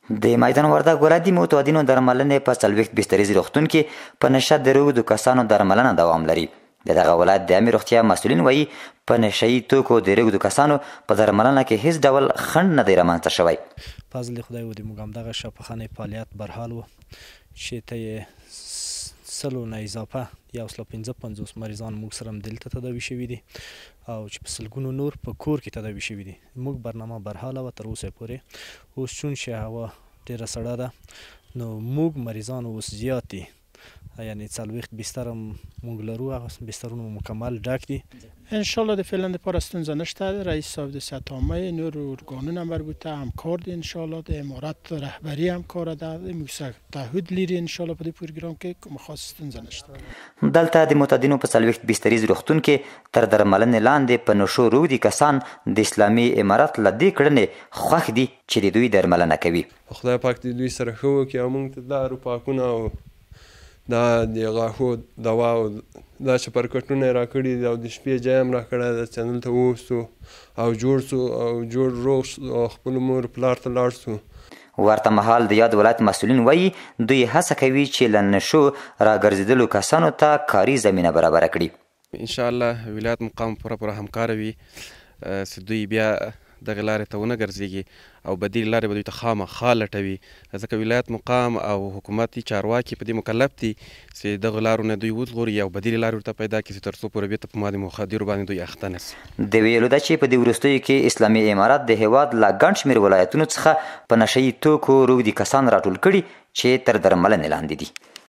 د میدان وردګ ولایتي متعدینو درملنې په 40 بستریز روغتون کې په نشه د روږدو کسانو درملنه دوام لري. د دغه ولایت د عامې روغتیا مسؤلین وایي په نشهیي توکو د روږدو کسانو په درملنه کې هیڅ ډول خنډ نه دی رامنځته شوی. فضل خدای و د موږ همدغه شفاخانې فعالیت برحال و چې ته یې 100 نه اضافه 155 مریضان موږ سره دلته تداوي شوي دي او چې په سلګونو نور په کور کې تداوي شوي دي. موږ برنامه برحاله وه تر اوسه پورې. اوس چون چې هوا ډېره سړه ده نو موږ مریضان اوس زیات دي، یعنی 40 بستر هم موږ لرو، هغه بسترونه مکمل ډک دي. انشالله د فعلا دپاره ستونزه نشته. رئیس صاحب د صحت عامه نور ارګانونه مربوطه همکار دي، انشالله د امارت رهبری همکار ده، موږ تعهد لري انشالله په دې پروګرام کې کوم خاص ستونزه نشته. دلته د متعدینو په 40 بستریز روغتون کې تر درملنې لاندې په نشو روږدي کسان د اسلامي امارت له دې کړنې خوښ دي چې د دوی درملنه کوي. خدای پاک دې دوی سره ښه وکړي او موږ ته دا روپاکونه او دا د غاښو دوا او دا چپرکټونه یې راکړي دي او د شپې جای هم راکړی ده چې دلته ووسو او جوړ سو او جوړ روغ او خپلو مور پلار ته لاړ سو. ورته مهال د یاد ولایت مسؤلین وایي دوی هڅه کوي چې له نشو راګرځېدلو کسانو ته کاري زمینه برابره کړي. انشاءالله ولایت مقام پوره همکاره وي چې دوی بیا دغه لارې ته ونه ګرځېږي او بدیل لارې به دوی ته خامخا لټوي، ځکه ولایت مقام او حکومتي چارواکي په دې مکلف دي چې دغه لارو نه دوی وژغوري او بدیلې لارې ورته پیدا کړي چې تر څو پورې بېرته په مواد مخدرو باندې دوی اخته نه سي. د ویلو ده چې په دې وروستیو کې اسلامي امارت د هیواد له ګڼ شمېر ولایتونو څخه په نشه یي توکو روږدي کسان راټول کړي چې تر درملنې لاندې دي.